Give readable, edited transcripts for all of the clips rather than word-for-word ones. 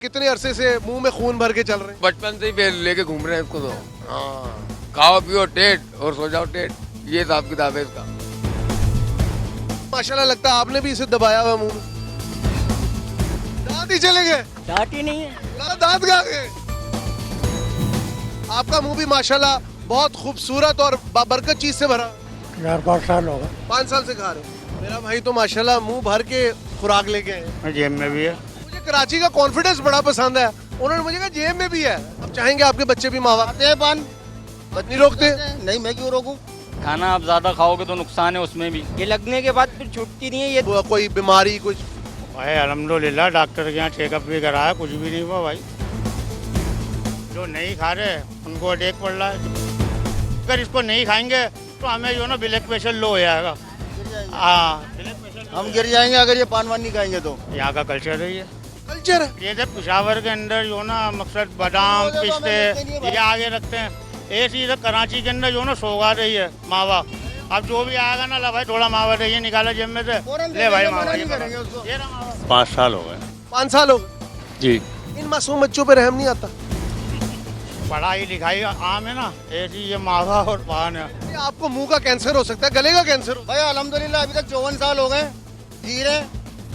कितने अरसे से मुंह में खून भर के चल रहे हैं? बचपन से ही लेके घूम रहे हैं इसको तो। हाँ, खाओ पियो टेट और सो जाओ टेट, ये हिसाब किताब है इसका। माशाल्लाह लगता है आपने भी इसे दबाया हुआ मुंह में। दांत ही चले गए। दांत ही नहीं है। दांत कहाँ गए? आपका मुंह भी माशाल्लाह बहुत खूबसूरत और बाबरकत चीज से भरा। 4-5 साल होगा। 5 साल से खा रहे हैं। मेरा भाई तो माशाल्लाह मुंह भर के खुराक लेके हैं। जेब में भी है। मुझे कराची का कॉन्फिडेंस बड़ा पसंद है। उन्होंने मुझे कहा जेब में भी है। अब चाहेंगे आपके बच्चे भी मावा खाते हैं पान, नहीं रोकते? नहीं मैं क्यों रोकूं? खाना आप ज्यादा खाओगे तो नुकसान है उसमें भी। ये लगने के बाद फिर छूटती नहीं है ये। कोई बीमारी कुछ? भाई अल्हम्दुलिल्लाह डॉक्टर के यहाँ चेकअप भी कराया, कुछ भी नहीं हुआ भाई। जो नहीं खा रहे उनको अटैक पड़ रहा है। अगर इसको नहीं खाएंगे तो हमें जो ना ब्लड प्रेशर लो हो जाएगा। हाँ, हम गिर जाएंगे अगर ये पान वान नहीं खाएंगे तो। यहाँ का कल्चर है ये। कल्चर है ये जब पिशावर के अंदर जो ना मकसद बादाम पिस्ते ये आगे रखते हैं। ये चीज़ कराची के अंदर जो ना सौगात रही है मावा। अब जो भी आएगा ना ला भाई थोड़ा मावा दे, ये निकाला जेब में से ले भाई मावा। ये रहा मावा। 5 साल हो गए 5 साल हो गए जी। इन मासूम बच्चों पे रहम नहीं आता। पढ़ाई लिखाई आम है ना, ऐसी ये मावा और पान है। ये आपको मुंह का कैंसर हो सकता है, गले का कैंसर हो। भाई अल्हम्दुलिल्लाह अभी तक 54 साल हो गए, जी रहे।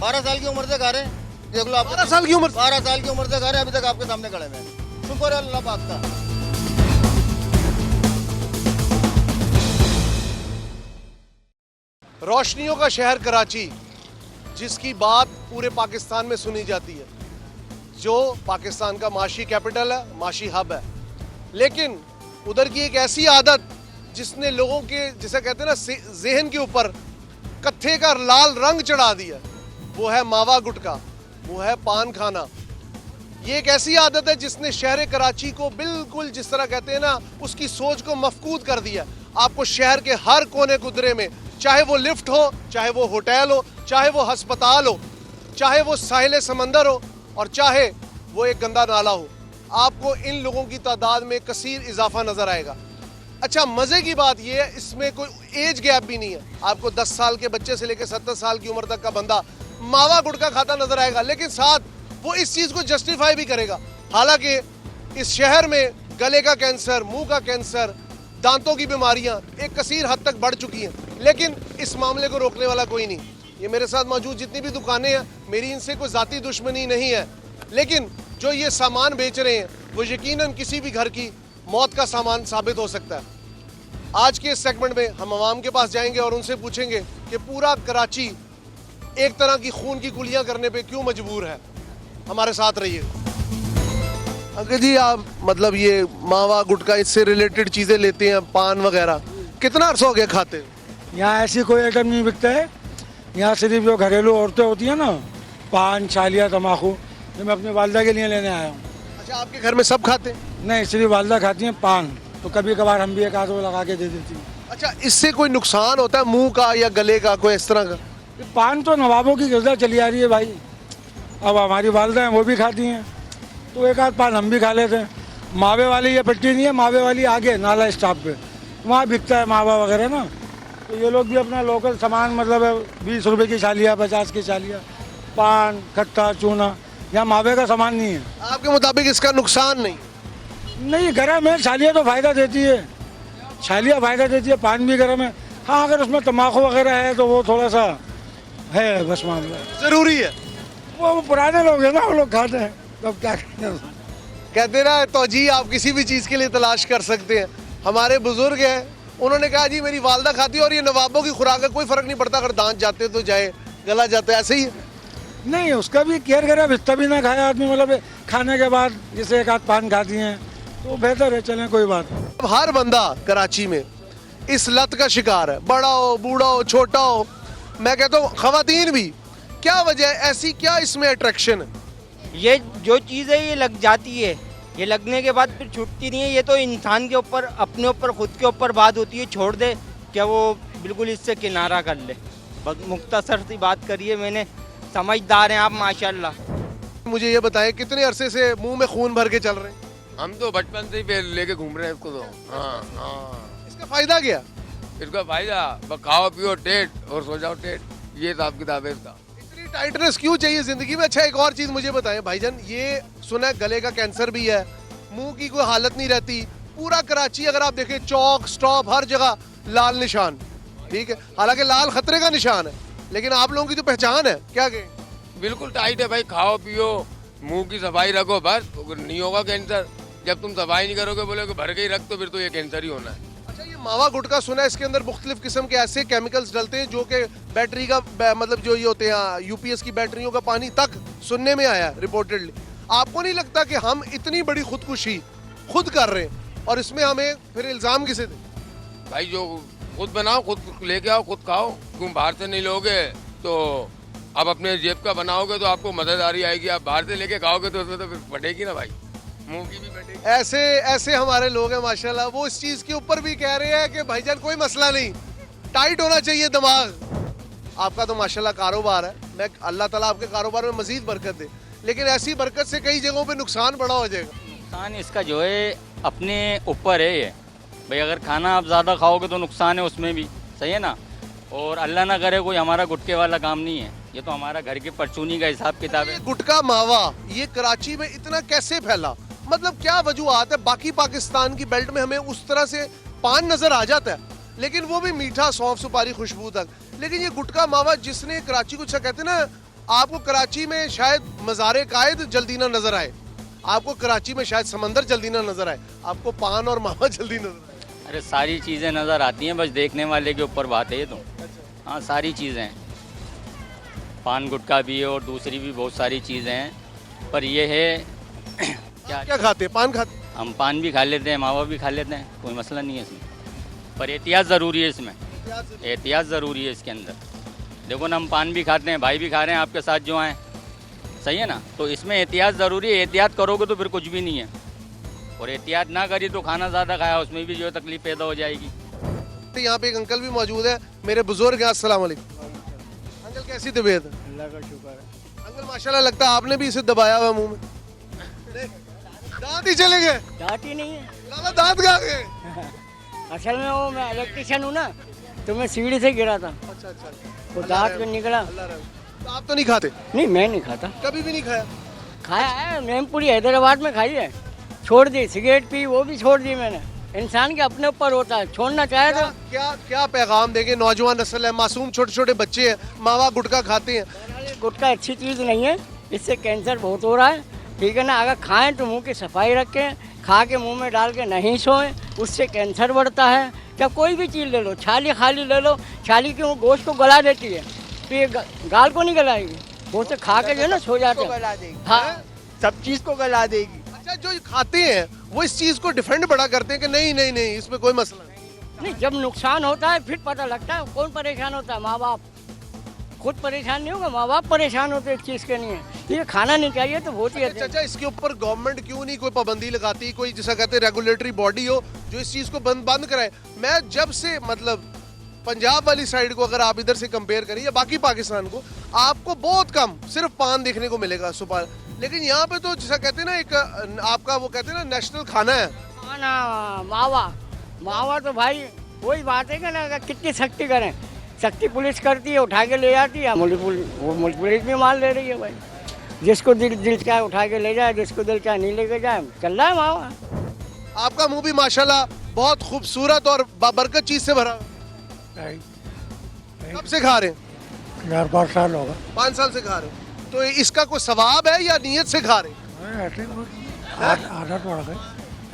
12 साल की उम्र से खा रहे। देख लो आप 12 साल की उम्र 12 साल की उम्र से खा रहे, अभी तक आपके सामने खड़े हुए हैं। शुक्र है अल्लाह पाक का। रोशनियों का शहर कराची, जिसकी बात पूरे पाकिस्तान में सुनी जाती है, जो पाकिस्तान का माशी कैपिटल है, माशी हब है। लेकिन उधर की एक ऐसी आदत जिसने लोगों के, जिसे कहते हैं ना, ज़हन के ऊपर कत्थे का लाल रंग चढ़ा दिया, वो है मावा गुटका, वो है पान खाना। ये एक ऐसी आदत है जिसने शहर कराची को बिल्कुल, जिस तरह कहते हैं ना, उसकी सोच को मफकूद कर दिया। आपको शहर के हर कोने कुदरे में, चाहे वो लिफ्ट हो, चाहे वो होटल हो, चाहे वो अस्पताल हो, चाहे वो साहिल समंदर हो, और चाहे वो एक गंदा नाला हो, आपको इन लोगों की तादाद में कसीर इजाफा नजर आएगा। अच्छा, मजे की बात यह है, इसमें कोई एज गैप भी नहीं है। आपको 10 साल के बच्चे से लेकर 70 साल की उम्र तक का बंदा मावा गुटखा खाता नजर आएगा, लेकिन साथ वो इस चीज को जस्टिफाई भी करेगा। हालांकि इस शहर में गले का कैंसर, मुंह का कैंसर, दांतों की बीमारियां एक कसीर हद तक बढ़ चुकी हैं, लेकिन इस मामले को रोकने वाला कोई नहीं। ये मेरे साथ मौजूद जितनी भी दुकानें हैं, मेरी इनसे कोई जाती दुश्मनी नहीं है, लेकिन जो ये सामान बेच रहे हैं वो यकीनन किसी भी घर की मौत का सामान साबित हो सकता है। आज के इस सेगमेंट में हम आवाम के पास जाएंगे और उनसे पूछेंगे कि पूरा कराची एक तरह की खून की कुलियां करने पे क्यों मजबूर है। हमारे साथ रहिए। अंकल जी, आप मतलब ये मावा गुटखा, इससे रिलेटेड चीजें लेते हैं, पान वगैरह, कितना अर्सा हो गया खाते? यहाँ ऐसी कोई आइटम नहीं बिकता है। यहाँ सिर्फ जो घरेलू औरतें होती हैं ना, पान, छालिया, तम्बाकू, ये मैं अपनी वालदा के लिए लेने आया हूँ। अच्छा, आपके घर में सब खाते हैं? नहीं, सिर्फ वालदा खाती हैं पान, तो कभी कभार हम भी एक आध वो लगा के दे देती हैं। अच्छा, इससे कोई नुकसान होता है मुंह का या गले का, कोई इस तरह का? ये पान तो नवाबों की ग़िज़ा चली आ रही है भाई। अब हमारी वालदा हैं, वो भी खाती हैं, तो एक आध पान हम भी खा लेते हैं। मावे वाली ये पट्टी नहीं है, मावे वाली आगे नाला स्टॉप पे वहाँ बिकता है मावा वगैरह ना, तो ये लोग भी अपना लोकल सामान, मतलब 20 रुपए की छालिया, 50 की छालिया, पान, खट्टा, चूना, यहाँ मावे का सामान नहीं है। आपके मुताबिक इसका नुकसान नहीं? नहीं, गर्म है, छालिया तो फ़ायदा देती है, छालिया फ़ायदा देती है, पान भी गर्म है। हाँ, अगर उसमें तम्बाकू वगैरह है तो वो थोड़ा सा है, बस मामला जरूरी है। वो पुराने लोग हैं ना, वो लोग खाते हैं, तो क्या करें। कहते ना, तो जी आप किसी भी चीज़ के लिए तलाश कर सकते हैं। हमारे बुजुर्ग हैं, उन्होंने कहा जी मेरी वालदा खाती है और ये नवाबों की खुराक है, कोई फ़र्क नहीं पड़ता, अगर दांत जाते तो जाए, गला जाता है, ऐसे ही है। नहीं, उसका भी केयर करे, इतना भी ना खाया आदमी, मतलब खाने के बाद जैसे एक आध पान खाती हैं तो बेहतर है, चलें कोई बात नहीं। अब हर बंदा कराची में इस लत का शिकार है, बड़ा हो, बूढ़ा हो, छोटा हो, मैं कहता हूँ ख़वातीन भी। क्या वजह है, ऐसी क्या इसमें अट्रैक्शन है? ये जो चीज़ है ये लग जाती है, ये लगने के बाद फिर छूटती नहीं है। ये तो इंसान के ऊपर, अपने ऊपर, खुद के ऊपर बात होती है। छोड़ दे क्या वो बिल्कुल इससे किनारा कर ले। बस मुख्तसर सी बात करिए मैंने, समझदार हैं आप माशाल्लाह। मुझे ये बताएं, कितने अरसे से मुंह में खून भर के चल रहे हैं? हम तो बचपन से ही लेके घूम रहे हैं इसको तो। हाँ हाँ, इसका फायदा क्या? इसका फायदा बस खाओ पियो टेट और सो जाओ टेट, ये हिसाब किताब है इसका। इतनी इतनी टाइटनेस क्यों चाहिए जिंदगी में? अच्छा एक और चीज मुझे बताएं भाईजान, ये सुना है गले का कैंसर भी है, मुंह की कोई हालत नहीं रहती, पूरा कराची अगर आप देखें चौक स्टॉप हर जगह लाल निशान, ठीक है, हालांकि लाल खतरे का निशान है, लेकिन आप लोगों की तो पहचान है, क्या कहें? बिल्कुल टाइट है भाई, खाओ पियो, मुंह की सफाई रखो, बस नहीं होगा कैंसर। जब तुम सफाई नहीं करोगे, बोलोगे भर के ही रख, तो फिर तो ये कैंसर ही होना है। अच्छा ये मावा गुटखा सुना है इसके अंदर मुख्तलिफ किस्म के ऐसे केमिकल्स डलते हैं जो कि बैटरी का मतलब जो ये होते हैं यूपीएस की बैटरियों का पानी तक सुनने में आया रिपोर्टेडली। आपको नहीं लगता कि हम इतनी बड़ी खुदकुशी खुद कर रहे हैं और इसमें हमें फिर इल्जाम किसे दें? भाई जो खुद बनाओ, खुद लेके आओ, खुद खाओ, तुम बाहर से नहीं लोगे तो आप अपने जेब का बनाओगे तो आपको मददगारी आएगी, आप बाहर से लेके खाओगे तो उसमें तो फिर फटेगी ना भाई, मुंह की भी फटेगी। ऐसे ऐसे हमारे लोग हैं माशाल्लाह, वो इस चीज के ऊपर भी कह रहे हैं कि भाईजान कोई मसला नहीं, टाइट होना चाहिए दिमाग। आपका तो माशाल्लाह कारोबार है, मैं अल्लाह ताला आपके कारोबार में मजीद बरकत दे, लेकिन ऐसी बरकत से कई जगहों पे नुकसान बड़ा हो जाएगा। नुकसान इसका जो है अपने ऊपर है ये भाई, अगर खाना आप ज़्यादा खाओगे तो नुकसान है उसमें भी, सही है ना। और अल्लाह ना करे कोई हमारा गुटके वाला काम नहीं है, ये तो हमारा घर के परचूनी का हिसाब किताब ये है। गुटखा मावा ये कराची में इतना कैसे फैला, मतलब क्या वजूहत है? बाकी पाकिस्तान की बेल्ट में हमें उस तरह से पान नजर आ जाता है, लेकिन वो भी मीठा, सौंफ, सुपारी, खुशबू तक, लेकिन ये गुटखा मावा जिसने कराची को, अच्छा कहते हैं ना, आपको कराची में शायद मज़ारे कायद जल्दी ना नजर आए, आपको कराची में शायद समंदर जल्दी ना नजर आए, आपको पान और मावा जल्दी नजर आए। अरे सारी चीज़ें नज़र आती हैं, बस देखने वाले के ऊपर बात है ये तो। हाँ सारी चीज़ें हैं, पान गुटखा भी है और दूसरी भी बहुत सारी चीज़ें हैं, पर ये है क्या खाते हैं? पान खाते हैं? हम पान भी खा लेते हैं, मावा भी खा लेते हैं, कोई मसला नहीं है इसमें, पर एहतियात ज़रूरी है इसमें, एहतियात ज़रूरी है इसके अंदर। देखो ना हम पान भी खाते हैं, भाई भी खा रहे हैं आपके साथ जो आए, सही है ना, तो इसमें एहतियात ज़रूरी है, एहतियात करोगे तो फिर कुछ भी नहीं है, और एहतियात ना करी तो खाना ज़्यादा खाया उसमें भी जो है तकलीफ पैदा हो जाएगी। तो यहाँ पे एक अंकल भी मौजूद है, मेरे बुजुर्ग हैं, अस्सलाम वालेकुम। अंकल कैसी तबीयत है? अल्लाह का शुक्र है। अंकल माशाल्लाह लगता है आपने भी इसे दबाया हुआ मुंह में, दांत ही चले गए। दांत ही नहीं है, लाला दांत कहाँ गए? असल में वो मैं इलेक्ट्रिशियन हूँ ना, तो मैं सीढ़ी से गिरा था, अच्छा अच्छा, वो दांत में निकला। अल्लाह रहम। तो आप तो नहीं खाते? नहीं मैं नहीं खाता, कभी भी नहीं खाया? खाया है, मैमपुरी हैदराबाद में खाई है, छोड़ दी, सिगरेट पी वो भी छोड़ दी मैंने। इंसान के अपने ऊपर होता है, छोड़ना चाहे तो। क्या क्या पैगाम देंगे? नौजवान नस्ल है, मासूम छोटे छोटे बच्चे हैं, मावा गुटखा खाते हैं। गुटखा अच्छी चीज़ नहीं है, इससे कैंसर बहुत हो रहा है, ठीक है ना। अगर खाएं तो मुंह की सफाई रखें, खा के मुंह में डाल के नहीं सोएं, उससे कैंसर बढ़ता है। क्या कोई भी चीज़ ले लो, छाली खाली ले लो, छाली की वो गोश्त को गला देती है, तो ये गाल को नहीं गलाएगी, गोश्त खा के जो है ना सो जाते हैं। हाँ सब चीज़ को गला देगी। अच्छा जो खाते हैं वो इस चीज को डिफेंड बड़ा करते हैं कि नहीं नहीं नहीं इसमें कोई मसला नहीं। नहीं, जब नुकसान होता है फिर पता लगता है कौन परेशान होता है। माँ बाप खुद परेशान नहीं होगा, माँ बाप परेशान होते एक चीज़ के लिए, ये खाना नहीं चाहिए तो बहुत ही अच्छा चाचा इसके ऊपर गवर्नमेंट क्यों नहीं कोई पाबंदी लगाती, कोई जिसे कहते हैं रेगुलेटरी बॉडी हो जो इस चीज को बंद कराए? मैं जब से मतलब पंजाब वाली साइड को अगर आप इधर से कंपेयर करें या बाकी पाकिस्तान को, आपको बहुत कम सिर्फ पान देखने को मिलेगा सुबह, लेकिन यहाँ पे तो जिसे कहते हैं ना एक आपका वो कहते हैं ना नेशनल खाना है खाना। मावा मावा तो भाई वही बात है कि ना, अगर कितनी सख्ती करें, सख्ती पुलिस करती है, उठा के ले जाती है, मुल्क पुलिस भी माल ले रही है भाई, जिसको दिल चाहे उठा के ले जाए, जिसको दिल चाहे नहीं लेके जाए, चल रहा है मावा। आपका मुंह भी माशाल्लाह बहुत खूबसूरत और बाबरकत चीज से भरा। कब से खा रहे हैं? 4-5 साल होगा। 5 साल से खा रहे हैं, तो इसका कोई सवाब है या नियत से खा रहे हैं? ऐसे आदत पड़ गई,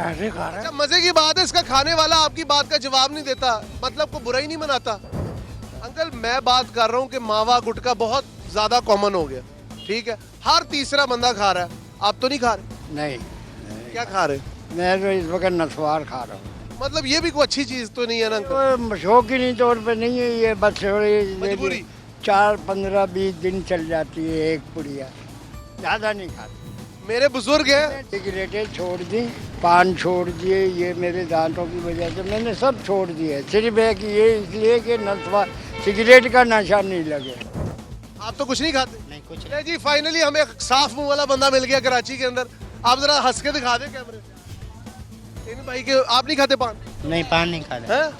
ऐसे खा रहे अच्छा मजे की बात है, इसका खाने वाला आपकी बात का जवाब नहीं देता, मतलब को बुरा ही नहीं मनाता। अंकल मैं बात कर रहा हूँ कि मावा गुटखा बहुत ज्यादा कॉमन हो गया, ठीक है, हर तीसरा बंदा खा रहा है, आप तो नहीं खा रहे? नहीं, क्या खा रहे? मैं तो इस वक्त नसवार खा रहा हूँ। मतलब ये भी कोई अच्छी चीज तो नहीं है ना अंकल? तो शौकीनी तौर पे नहीं है ये, बस मजबूरी। 4-15-20 दिन चल जाती है एक पुड़िया, ज़्यादा नहीं खाती। मेरे बुजुर्ग हैं, सिगरेटें छोड़ दी, पान छोड़ दिए, ये मेरे दांतों की वजह से मैंने सब छोड़ दिए, सिर्फ एक ये इसलिए कि नशा सिगरेट का नशा नहीं लगे। आप तो कुछ नहीं खाते? नहीं कुछ नहीं जी, फाइनली हमें एक साफ मुंह वाला बंदा मिल गया कराची के अंदर। आप जरा हंस के दिखा दें कैमरे पे। इन भाई के आप नहीं खाते पान? नहीं, पान नहीं खाता, हैं?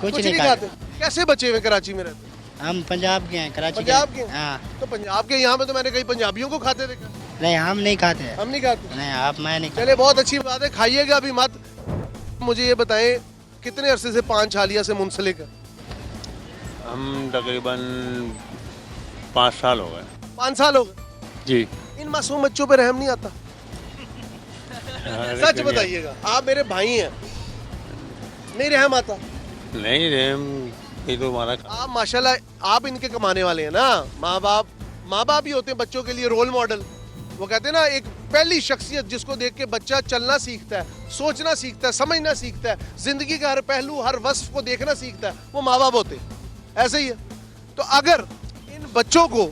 कुछ नहीं खाते? कैसे बचे हुए कराची में रहते? हम पंजाब के हैं, कराची पंजाब के? हाँ। तो पंजाब के यहाँ पे तो मैंने कई पंजाबियों को खाते देखा। नहीं हम नहीं खाते हैं। हम नहीं खाते। नहीं आप मैं नहीं खाता। चले बहुत अच्छी बात है, खाइएगा अभी मत। मुझे ये बताएं कितने अरसे से पान छालिया से मुंसलिक है? हम तकरीबन 5 साल हो गए। 5 साल हो गए। जी। इन मासूम बच्चों पे रहम नहीं आता? सच बताइएगा, आप मेरे भाई हैं, नहीं रहम आता? नहीं रहम ये तो हमारा आप माशाल्लाह आप इनके कमाने वाले हैं ना। माँ बाप ही होते हैं बच्चों के लिए रोल मॉडल। वो कहते हैं ना, एक पहली शख्सियत जिसको देख के बच्चा चलना सीखता है, सोचना सीखता है, समझना सीखता है, जिंदगी का हर पहलू हर वस्फ को देखना सीखता है, वो माँ बाप होते हैं। ऐसे ही है। तो अगर इन बच्चों को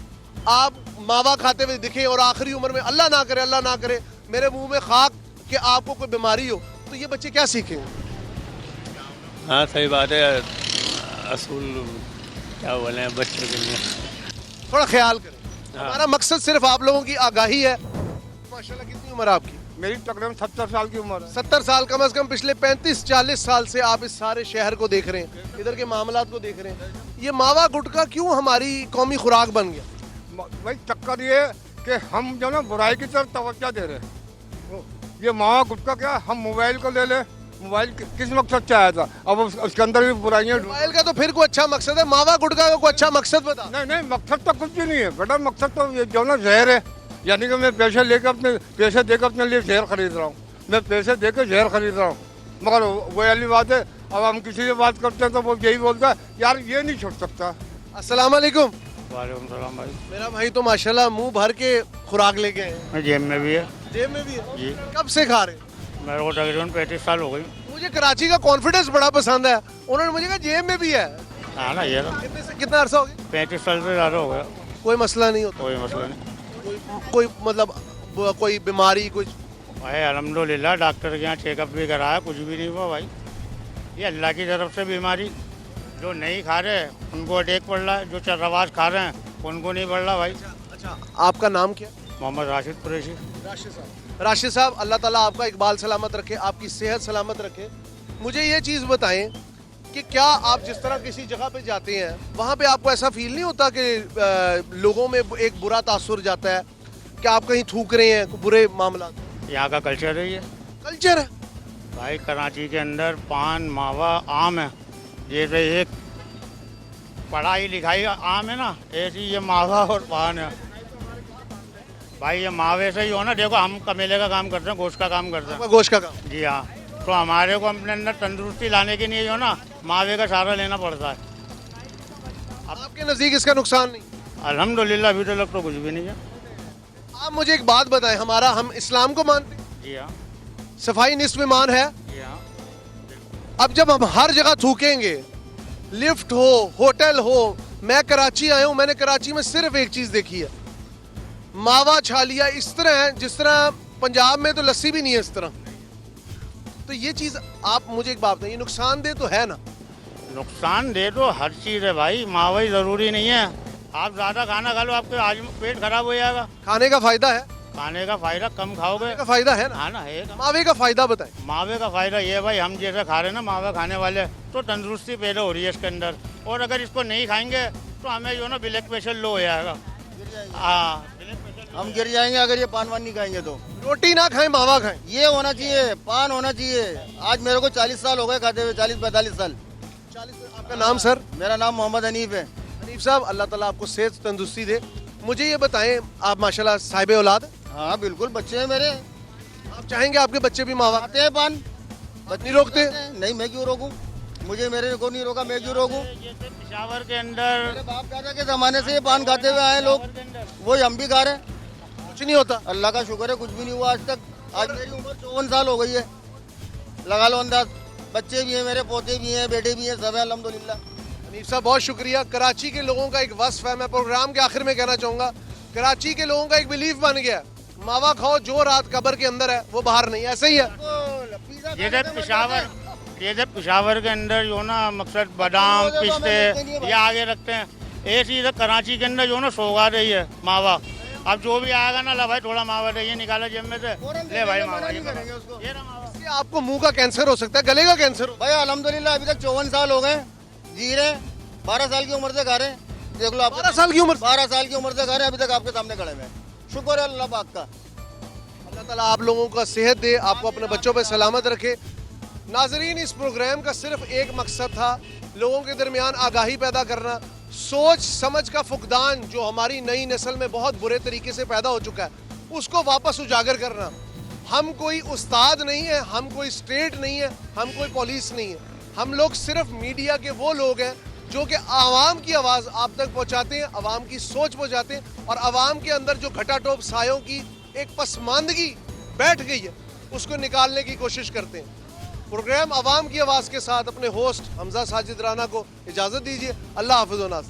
आप मावा खाते हुए दिखे और आखिरी उम्र में अल्लाह ना करे मेरे मुंह में खाक कि आपको कोई बीमारी हो, तो ये बच्चे क्या सीखेंगे? हाँ सही बात है। असूल क्या बोले हैं बच्चों के लिए थोड़ा ख्याल करें। हमारा मकसद सिर्फ आप लोगों की आगाही है। माशाल्लाह कितनी उम्र है आपकी? मेरी तकरीबन 70 साल की उम्र है। 70 साल, कम से कम पिछले 35-40 साल से आप इस सारे शहर को देख रहे हैं, इधर के मामलात को देख रहे हैं। ये मावा गुटखा क्यों हमारी कौमी खुराक बन गया? भाई चक्कर ये कि हम जो ना बुराई की तरफ तवज्जो दे रहे हैं। ये मावा गुटखा क्या, हम मोबाइल को ले ले, मोबाइल किस मकसद से आया था, अब उसके अंदर भी बुराइयां। मोबाइल का तो फिर कोई अच्छा मकसद है, मावा गुटखा का कोई अच्छा मकसद बता। नहीं मकसद तो कुछ भी नहीं है बेटा। मकसद तो ये जो ना जहर है, यानी कि मैं पैसे देकर अपने लिए जहर खरीद रहा हूँ। मैं पैसे देकर जहर खरीद रहा हूँ। मगर वो वाली बात है, अब हम किसी से बात करते हैं तो वो यही बोलता है यार ये नहीं छोड़ सकता। अस्सलाम वालेकुम। वालेकुम सलाम भाई। मेरा भाई तो माशाल्लाह मुंह भर के खुराक लेके हैं। जेब में भी है। जेब में भी है? जी। कब से खा रहे हैं? मेरे को तकरीबन 35 साल हो गई। मुझे कराची का कॉन्फिडेंस बड़ा पसंद है। उन्होंने मुझे कहा जेब में भी है। हाँ ना ये कितना अरसा हो गया? 35 साल से ज़्यादा हो गया। कोई मसला नहीं होता? कोई मसला नहीं। कोई मतलब कोई बीमारी कुछ? भाई अल्हम्दुलिल्लाह डॉक्टर के यहाँ चेकअप भी कराया, कुछ भी नहीं हुआ भाई। ये अल्लाह की तरफ से बीमारी। जो नहीं खा रहे उनको अटैक पड़ रहा है, जो रवाज खा रहे हैं उनको नहीं बढ़ रहा भाई। अच्छा, आपका नाम क्या? मोहम्मद राशिद कुरैशी। राशिद साहब, अल्लाह ताला आपका इकबाल सलामत रखे, आपकी सेहत सलामत रखे। मुझे ये चीज़ बताएं कि क्या आप जिस तरह किसी जगह पे जाते हैं वहाँ पे आपको ऐसा फील नहीं होता कि लोगों में एक बुरा तासुर जाता है कि आप कहीं थूक रहे हैं, बुरे मामला? यहाँ का कल्चर है ये। कल्चर है भाई कराची के अंदर पान मावा आम है। जैसे एक पढ़ाई लिखाई आम है ना, ऐसी ये मावा और पान है भाई। ये मावे से ही हो ना, देखो हम कमेले का काम करते हैं, गोश्त का काम करते हैं। गोश्त का काम? जी हाँ। तो हमारे को अपने अंदर तंदुरुस्ती लाने के लिए जो ना मावे का सहारा लेना पड़ता है। आपके नज़दीक इसका नुकसान नहीं? अल्हम्दुलिल्लाह अभी तक तो कुछ भी नहीं है। आप मुझे एक बात बताएं, हम इस्लाम को मानते हैं? जी हाँ। सफाई निस्फ ईमान है। जी हाँ। अब जब हम हर जगह थूकेंगे, लिफ्ट हो, होटल हो, मैं कराची आया हूँ, मैंने कराची में सिर्फ एक चीज़ देखी है, मावा छालिया इस तरह है जिस तरह पंजाब में तो लस्सी भी नहीं है इस तरह। तो ये चीज़ आप मुझे एक बात बताइए, नुकसानदेह तो है ना? नुकसानदेह तो हर चीज़ है भाई, मावा ही ज़रूरी नहीं है। आप ज़्यादा खाना खा लो आपके आज पेट खराब हो जाएगा। खाने का फायदा है? खाने का फायदा कम खाओगे का फायदा है ना? हाँ ना है। मावे का फायदा बताएं। मावे का फायदा ये है भाई, हम जैसे खा रहे हैं ना मावा खाने वाले, तो तंदुरुस्ती पैदा हो रही है इसके अंदर। और अगर इसको नहीं खाएंगे तो हमें जो ना ब्लड प्रेशर लो हो जाएगा। हाँ, हम गिर जाएंगे अगर ये पान वान नहीं खाएंगे तो। रोटी ना खाएं, मावा खाएं। ये होना चाहिए, पान होना चाहिए। आज मेरे को 40 साल हो गए खाते हुए, 40-45 साल। आपका नाम सर? मेरा नाम मोहम्मद हनीफ है। हनीफ साहब, अल्लाह ताला आपको सेहत तंदुरुस्ती दे। मुझे ये बताएं, आप माशाल्लाह साहिब औलाद हैं? हाँ बिल्कुल, बच्चे हैं मेरे। आप चाहेंगे आपके बच्चे भी मावा खाते हैं पान? नहीं रोकते? नहीं, मैं क्यों रोकूं? मुझे मेरे को नहीं रोका, मैं क्यों रोकूं? जैसे पिशावर के अंदर मेरे बाप दादा के जमाने से ये पान खाते हुए आए लोग, वही हम भी खा रहे हैं। कुछ नहीं होता? अल्लाह का शुक्र है, कुछ भी नहीं हुआ आज तक। आज मेरी उम्र 54 साल हो गई है, लगा लो अंदाज। बच्चे भी हैं मेरे, पोते भी हैं, बेटे भी हैं, सब है अल्हम्दुलिल्लाह। हनीफ साहब बहुत शुक्रिया। कराची के लोगों का एक वस्फ है, मैं प्रोग्राम के आखिर में कहना चाहूँगा, कराची के लोगों का एक बिलीफ बन गया, मावा खाओ जो रात कब्र के अंदर है वो बाहर नहीं। ऐसे ही है। जैसे पिशावर के अंदर जो ना मकसद बादाम पिस्ते ये आगे रखते हैं, ये चीज़ कराची के अंदर जो ना सौगात रही है मावा। अब जो भी आएगा ना, ला भाई थोड़ा मावा दे, ये निकाला जेब में से, ले भाई मावा। ये इससे आपको मुंह का कैंसर हो सकता है, गले का कैंसर हो। भाई अल्हम्दुलिल्लाह अभी तक 54 साल हो गए, जी रहे, 12 साल की उम्र से खा रहे हैं। देख लो आप 12 साल की उम्र से? 12 साल की उम्र से घर है, अभी तक आपके सामने खड़े हैं। शुक्र है अल्लाह पाक का। अल्लाह ताला आप लोगों का सेहत दे, आपको अपने बच्चों पे सलामत रखे। नाजरीन, इस प्रोग्राम का सिर्फ एक मकसद था, लोगों के दरमियान आगाही पैदा करना, सोच समझ का फुकदान जो हमारी नई नस्ल में बहुत बुरे तरीके से पैदा हो चुका है, उसको वापस उजागर करना। हम कोई उस्ताद नहीं है, हम कोई स्टेट नहीं है, हम कोई पुलिस नहीं है, हम लोग सिर्फ मीडिया के वो लोग हैं जो कि आवाम की आवाज़ आप तक पहुंचाते हैं, आवाम की सोच पहुंचाते हैं, और आवाम के अंदर जो घटाटोप सायों की एक पसमानदगी बैठ गई है उसको निकालने की कोशिश करते हैं। प्रोग्राम आवाम की आवाज़ के साथ अपने होस्ट हमजा साजिद राना को इजाज़त दीजिए। अल्लाह हाफ़िज़ व नाज़।